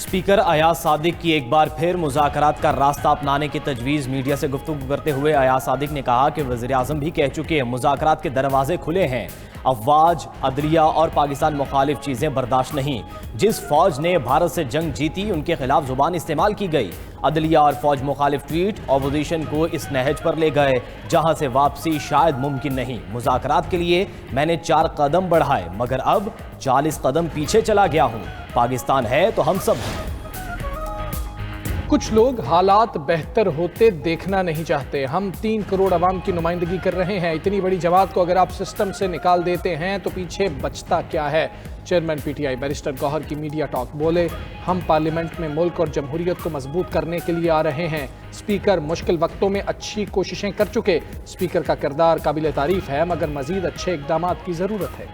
Speaker Ayaz Sadiq की एक बार फिर मुज़ाकरात का रास्ता अपनाने की तजवीज़। मीडिया से गुफ्तगू करते हुए अयाज सादिक ने कहा कि वज़ीर आज़म भी कह चुके हैं मुज़ाकरात के दरवाजे खुले हैं। अफवाज, अदलिया और पाकिस्तान मुखालिफ चीज़ें बर्दाश्त नहीं। जिस फौज ने भारत से जंग जीती उनके खिलाफ जुबान इस्तेमाल की गई। अदलिया और फौज मुखालिफ ट्वीट ऑपोजिशन को इस नहज पर ले गए जहां से वापसी शायद मुमकिन नहीं। मुज़ाकरात के लिए मैंने 4 कदम बढ़ाए मगर अब 40 कदम पीछे चला गया हूं। पाकिस्तान है तो हम सब हैं। कुछ लोग हालात बेहतर होते देखना नहीं चाहते। हम 3 करोड़ अवाम की नुमाइंदगी कर रहे हैं। इतनी बड़ी जमात को अगर आप सिस्टम से निकाल देते हैं तो पीछे बचता क्या है। चेयरमैन पीटीआई बैरिस्टर गौहर की मीडिया टॉक। बोले, हम पार्लियामेंट में मुल्क और जमहूरियत को मजबूत करने के लिए आ रहे हैं। स्पीकर मुश्किल वक्तों में अच्छी कोशिशें कर चुके। स्पीकर का किरदार काबिल तारीफ है मगर मजीद अच्छे इकदाम की जरूरत है।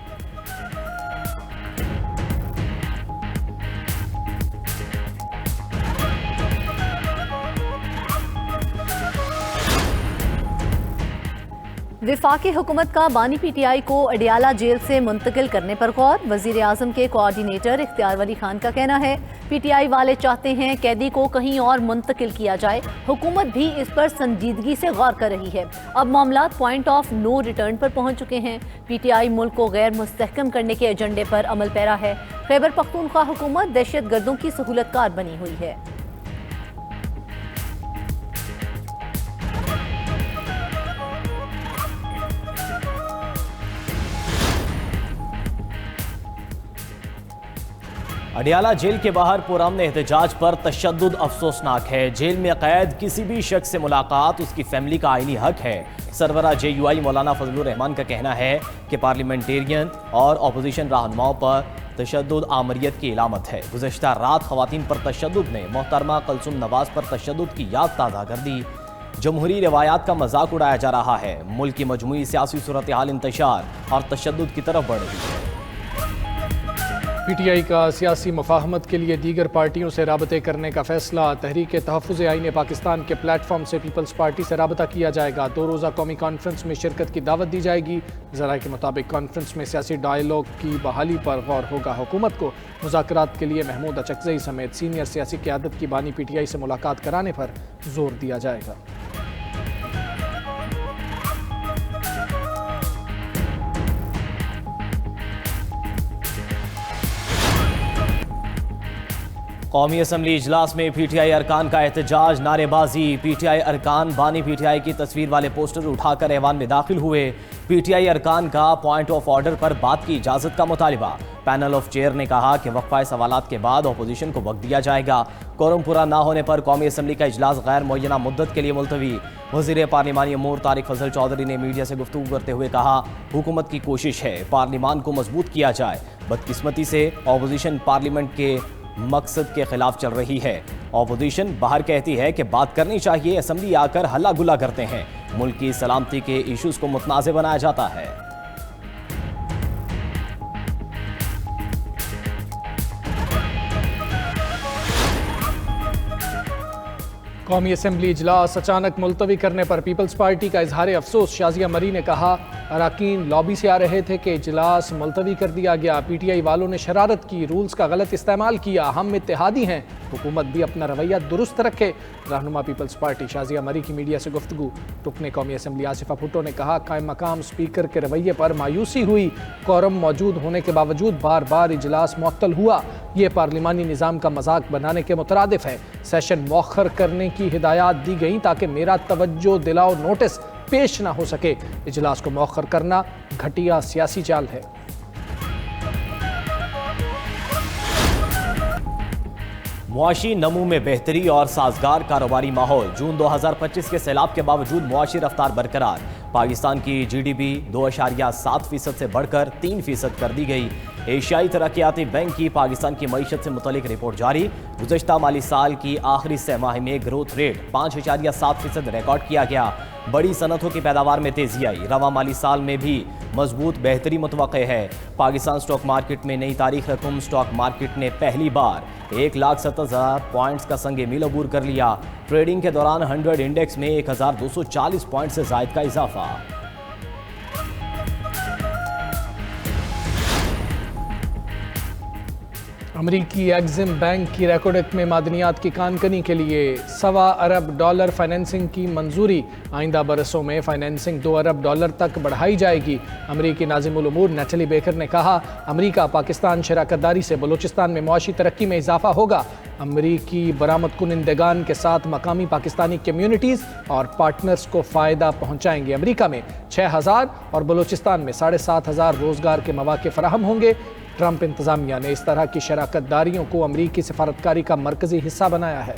विफाकी हुकूमत का बानी पीटीआई को अडियाला जेल से मुंतकिल करने पर गौर। वजीर आजम के कोऑर्डिनेटर इख्तियार वली खान का कहना है पीटीआई वाले चाहते हैं कैदी को कहीं और मुंतकिल किया जाए। हुकूमत भी इस पर संजीदगी से गौर कर रही है। अब मामला पॉइंट ऑफ नो रिटर्न पर पहुंच चुके हैं। पीटीआई मुल्क को गैर मुस्तहकम करने के एजेंडे पर अमल पैरा है। खैबर पख्तूनख्वा हुकूमत दहशत गर्दों की सहूलतकार बनी हुई है। अडियाला जेल के बाहर पुरअमन एहतजाज पर तशद्दुद अफसोसनाक है। जेल में कैद किसी भी शख्स से मुलाकात उसकी फैमिली का आईनी हक है। सरबरा JUI मौलाना फजलुर रहमान का कहना है कि पार्लियामेंटेरियन और अपोजिशन रहनुमाओं पर तशद्दुद आमरीत की इलामत है। गुज़श्ता रात ख़वातीन पर तशद्दुद ने मोहतरमा कलसुम नवाज पर तशद्दुद की याद ताज़ा कर दी। जमहूरी रवायात का मजाक उड़ाया जा रहा है। मुल्क की मजमूई सियासी सूरत हाल इंतशार और तशद्दुद की तरफ बढ़ रही है। पीटीआई का सियासी मुफाहमत के लिए दीगर पार्टियों से राबते करने का फैसला। तहरीक तहफ़्फ़ुज़ आईन पाकिस्तान के प्लेटफॉर्म से पीपल्स पार्टी से राबता किया जाएगा। 2 रोज़ा कौमी कॉन्फ्रेंस में शिरकत की दावत दी जाएगी। ज़राए के मुताबिक कॉन्फ्रेंस में सियासी डायलॉग की बहाली पर गौर होगा। हुकूमत को मुज़ाकरात के लिए महमूद अचकज़ई समेत सीनियर सियासी क़यादत की बानी पीटीआई से मुलाकात कराने पर जोर दिया जाएगा। कौमी असम्बली इजलास में पीटीआई अरकान का एहतजाज, नारेबाजी। पीटीआई अरकान बानी पीटीआई की तस्वीर वाले पोस्टर उठाकर ऐवान में दाखिल हुए। पीटीआई अरकान का पॉइंट ऑफ ऑर्डर पर बात की इजाज़त का मुतालिबा। पैनल ऑफ चेयर ने कहा कि वक्फा सवालात के बाद अपोजिशन को वक्त दिया जाएगा। कोरम पूरा ना होने पर कौमी असम्बली का इजलास गैर मुअय्यना मुद्दत के लिए मुलतवी। वज़ीर पार्लिमानी अमूर तारिक फजल चौधरी ने मीडिया से गुफ्तगू करते हुए कहा हुकूमत की कोशिश है पार्लिमान को मजबूत किया जाए। बदकिस्मती से अपोजिशन पार्लियामेंट के मकसद के खिलाफ चल रही है। ऑपोजिशन बाहर कहती है कि बात करनी चाहिए, असम्बली आकर हल्ला गुल्ला करते हैं। मुल्क की सलामती के इश्यूज को मुतनाज़ बनाया जाता है। कौमी असम्बली इजलास अचानक मुलतवी करने पर पीपल्स पार्टी का इजहार अफसोस। शाजिया मरी ने कहा अरकान लॉबी से आ रहे थे कि इजलास मुलतवी कर दिया गया। पीटीआई वालों ने शरारत की, रूल्स का गलत इस्तेमाल किया। हम इत्तेहादी हैं, हुकूमत भी अपना रवैया दुरुस्त रखे। रहनुमा पीपल्स पार्टी शाजिया मरी की मीडिया से गुफ्तगू। रुकने कौमी असम्बली आसिफा भुट्टो ने कहा कायम मकाम स्पीकर के रवैये पर मायूसी हुई। कोरम मौजूद होने के बावजूद बार बार इजलास मुअत्तल हुआ। ये पार्लिमानी निज़ाम का मजाक बनाने के मुतरादिफ है। सेशन मौखर करने की हिदायत दी गई ताकि मेरा तवज्जो दिलाओ नोटिस पेश ना हो सके। इजलास को मौखर करना घटिया सियासी चाल है। मुआशी नमू में बेहतरी और साजगार कारोबारी माहौल। जून 2025 के सैलाब के बावजूद मुआशी रफ्तार बरकरार। पाकिस्तान की GDP 2.7% से बढ़कर 3% कर दी गई। एशियाई तरक्याती बैंक की पाकिस्तान की मईशत से मुतलिक रिपोर्ट जारी। गुज़श्ता माली साल की आखिरी सहमाही में ग्रोथ रेट 5.7% रिकॉर्ड किया गया। बड़ी सनतों की पैदावार में तेजी आई। रवा माली साल में भी मजबूत बेहतरी मुतवक्के है। पाकिस्तान स्टॉक मार्केट में नई तारीख रकम स्टॉक मार्केट ने पहली बार 1,70,000 पॉइंट्स का संगे मील अबूर कर लिया। ट्रेडिंग के दौरान 100 इंडेक्स में 1,240 पॉइंट से जायद का इजाफा। अमरीकी एग्जिम बैंक की रेकोडेक में मादनियात की कानकनी के लिए $1.25 अरब फाइनेंसिंग की मंजूरी। आइंदा बरसों में फाइनेंसिंग $2 अरब तक बढ़ाई जाएगी। अमरीकी नाज़िमुल उमूर नैटली बेकर ने कहा, अमरीका पाकिस्तान शराकतदारी से बलूचिस्तान में मुआशी तरक्की में इजाफा होगा। अमरीकी बरामद कुनिंदगान के साथ मकामी पाकिस्तानी कम्यूनिटीज़ और पार्टनर्स को फ़ायदा पहुँचाएंगे। अमरीका में 6,000 और बलूचिस्तान में 7,500 रोज़गार के मौके फराहम होंगे। ट्रंप इंतजामिया ने इस तरह की शराकतदारियों को अमरीकी सफारतकारी का मरकजी हिस्सा बनाया है।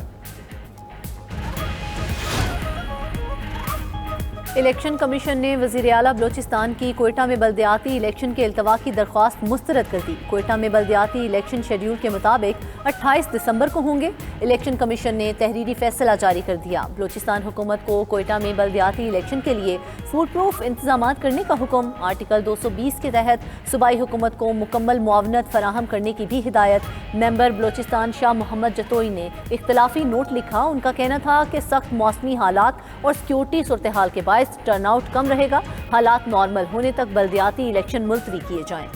इलेक्शन कमीशन ने वज़ीर आला बलूचिस्तान की कोयटा में बल्दियाती इलेक्शन के इल्तवा की दरख्वास्त मुस्तरद कर दी। कोयटा में बल्दियाती इलेक्शन शेड्यूल के मुताबिक 28 दिसंबर को होंगे। इलेक्शन कमीशन ने तहरीरी फैसला जारी कर दिया। बलूचिस्तान हुकूमत को कोयटा में बल्दियाती इलेक्शन के लिए फूड प्रूफ इंतजाम करने का हुक्म। आर्टिकल 220 के तहत सूबाई हुकूमत को मुकम्मल मुआवनत फराहम करने की भी हिदायत। मेंबर बलूचिस्तान शाह मोहम्मद जतोई ने इख्तलाफी नोट लिखा। उनका कहना था कि सख्त मौसमी हालात और सिक्योरिटी सूरत हाल के बायस टर्नआउट कम रहेगा। हालात नॉर्मल होने तक बल्दियाती इलेक्शन मुलतवी किए जाएं।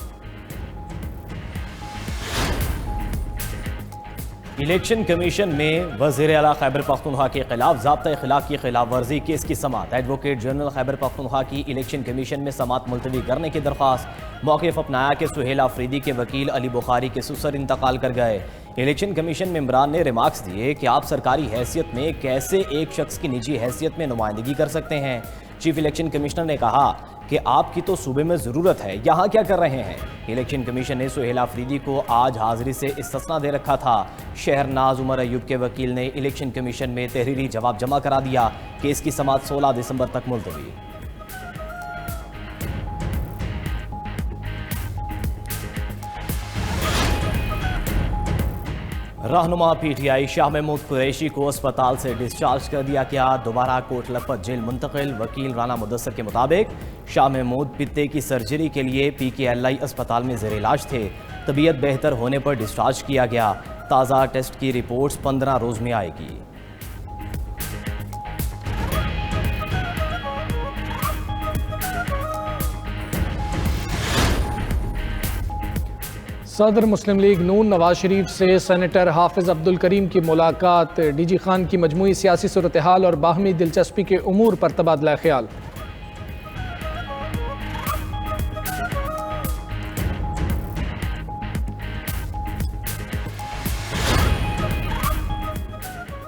इलेक्शन कमीशन में वज़ीर आला खैबर पख्तूनख्वा के खिलाफ ज़ाब्ता इखलाक की खिलाफ वर्जी केस की समाअत। एडवोकेट जनरल खैबर पख्तूनख्वा की इलेक्शन कमीशन में समाअत मुलतवी करने की दरख्वास्त। मौक़िफ़ अपनाया कि सुहेल आफरीदी के वकील अली बुखारी के सुसर इंतकाल कर गए। इलेक्शन कमीशन मेंबरान ने रिमार्क्स दिए कि आप सरकारी हैसियत में कैसे एक शख्स की निजी हैसियत में नुमाइंदगी कर सकते हैं। चीफ इलेक्शन कमिश्नर ने कहा कि आपकी तो सूबे में ज़रूरत है, यहाँ क्या कर रहे हैं। इलेक्शन कमीशन ने सुहेल आफरीदी को आज हाजिरी से इस्तिस्ना दे रखा था। शहरनाज उमर अयूब के वकील ने इलेक्शन कमीशन में तहरीरी जवाब जमा करा दिया। केस की समाअत 16 दिसंबर तक मुलतवी। रहनुमा पीटीआई शाह महमूद कुरैशी को अस्पताल से डिस्चार्ज कर दिया गया। दोबारा कोट लखपत जेल मुंतकिल। वकील राना मुदस्सर के मुताबिक शाह महमूद पित्ते की सर्जरी के लिए PKLI अस्पताल में ज़ेर इलाज थे। तबीयत बेहतर होने पर डिस्चार्ज किया गया। ताज़ा टेस्ट की रिपोर्ट्स 15 रोज़ में आएगी। सदर मुस्लिम लीग नून नवाज शरीफ से सेनेटर हाफिज अब्दुल करीम की मुलाकात। DG खान की मजमूई सियासी सूरत हाल और बाहमी दिलचस्पी के उमूर पर तबादला ख्याल।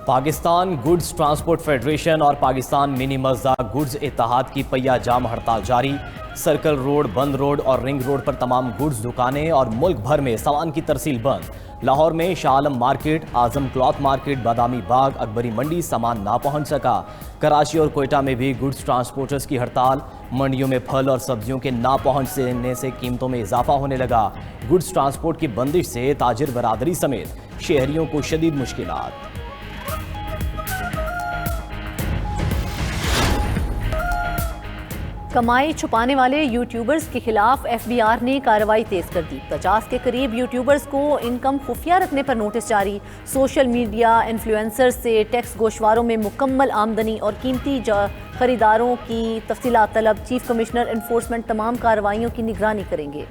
पाकिस्तान गुड्स ट्रांसपोर्ट फेडरेशन और पाकिस्तान मिनी मज़दा गुड्स इत्तेहाद की पहिया जाम हड़ताल जारी। सर्कल रोड, बंद रोड और रिंग रोड पर तमाम गुड्स दुकानें और मुल्क भर में सामान की तरसील बंद। लाहौर में शाह आलम मार्केट, आजम क्लॉथ मार्केट, बादामी बाग, अकबरी मंडी सामान ना पहुंच सका। कराची और कोयटा में भी गुड्स ट्रांसपोर्टर्स की हड़ताल। मंडियों में फल और सब्जियों के ना पहुंचने से कीमतों में इजाफा होने लगा। गुड्स ट्रांसपोर्ट की बंदिश से ताजिर बरादरी समेत शहरियों को शदीद मुश्किलात। कमाई छुपाने वाले यूट्यूबर्स के खिलाफ FBI ने कार्रवाई तेज कर दी। 50 के करीब यूट्यूबर्स को इनकम खुफिया रखने पर नोटिस जारी। सोशल मीडिया इन्फ्लुएंसर्स से टैक्स गोशवारों में मुकम्मल आमदनी और कीमती खरीदारों की तफसीलात तलब। चीफ कमिश्नर इन्फोर्समेंट तमाम कार्रवाइयों की निगरानी करेंगे।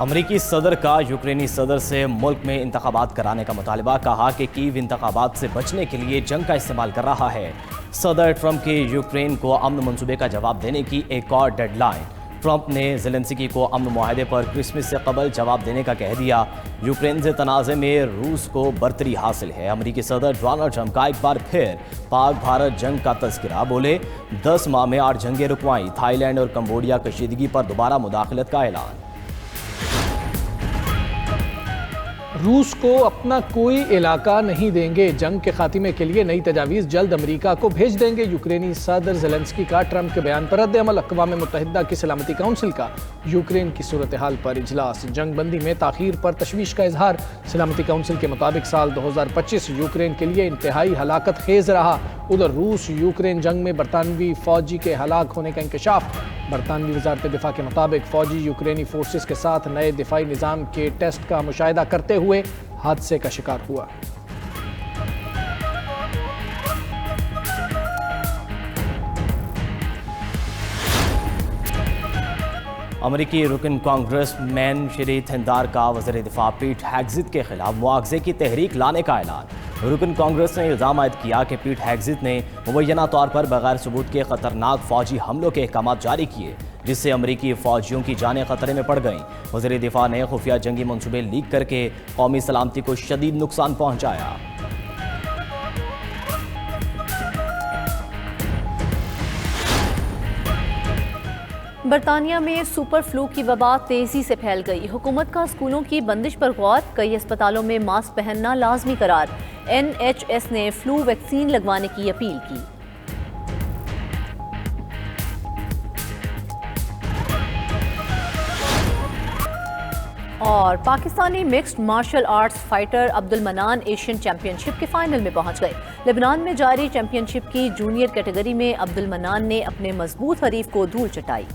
अमरीकी सदर का यूक्रेनी सदर से मुल्क में इंतखाबात कराने का मुतालबा। कहा कि कीव इंतखाबात से बचने के लिए जंग का इस्तेमाल कर रहा है। सदर ट्रंप के यूक्रेन को अमन मंसूबे का जवाब देने की एक और डेडलाइन। ट्रंप ने ज़ेलेंस्की को अमन मुआहदे पर क्रिसमस से कबल जवाब देने का कह दिया। यूक्रेन से तनाज़े में रूस को बरतरी हासिल है। अमरीकी सदर डोनाल्ड ट्रंप का एक बार फिर पाक भारत जंग का तज़किरा। बोले 10 माह में 8 जंगें रुकवाईं। थाईलैंड और कंबोडिया कशीदगी पर दोबारा मुदाखलत का ऐलान। रूस को अपना कोई इलाका नहीं देंगे। जंग के खात्मे के लिए नई तजावीज़ जल्द अमरीका को भेज देंगे। यूक्रेनी सदर ज़ेलेंस्की का ट्रंप के बयान पर रद्द-ए-अमल। अक़वाम मुत्तहिदा की सलामती काउंसिल का यूक्रेन की सूरत हाल पर इजलास। जंग बंदी में ताख़ीर पर तशवीश का इजहार। सलामती काउंसिल के मुताबिक साल 2025 यूक्रेन के लिए इंतहाई हलाकत खेज रहा। उधर रूस यूक्रेन जंग में बरतानवी फौजी के हलाक होने का इंकशाफ। बरतानवी वज़ारत दिफा के मुताबिक फौजी यूक्रेनी फोर्सेस के साथ नए दिफाई निज़ाम के टेस्ट का मुशाहिदा करते हुए हादसे का शिकार हुआ। अमरीकी रुकन कांग्रेस मैन शरी थिंदार का वज़ीर दिफा पीट हेग्जित के खिलाफ मुआवजे की तहरीक लाने का ऐलान। रुकन कांग्रेस ने इल्ज़ाम आयद किया कि पीट हेग्जित ने मुबैना तौर पर बगैर सबूत के खतरनाक फौजी हमलों के अहकाम जारी किए, जिससे अमरीकी फौजियों की जानें खतरे में पड़ गईं। वज़ीर दिफा ने खुफिया जंगी मनसूबे लीक करके कौमी सलामती को शदीद नुकसान पहुँचाया। बरतानिया में सुपर फ्लू की वबा तेजी से फैल गई। हुकूमत का स्कूलों की बंदिश पर गौर, कई अस्पतालों में मास्क पहनना लाजमी करार। NHS ने फ्लू वैक्सीन लगवाने की अपील की। और Pakistani mixed martial arts fighter Abdul Manan Asian championship के फाइनल में पहुंच गए। लेबनान में जारी चैंपियनशिप की जूनियर कैटेगरी में अब्दुल मनान ने अपने मजबूत हरीफ को धूल चटाई।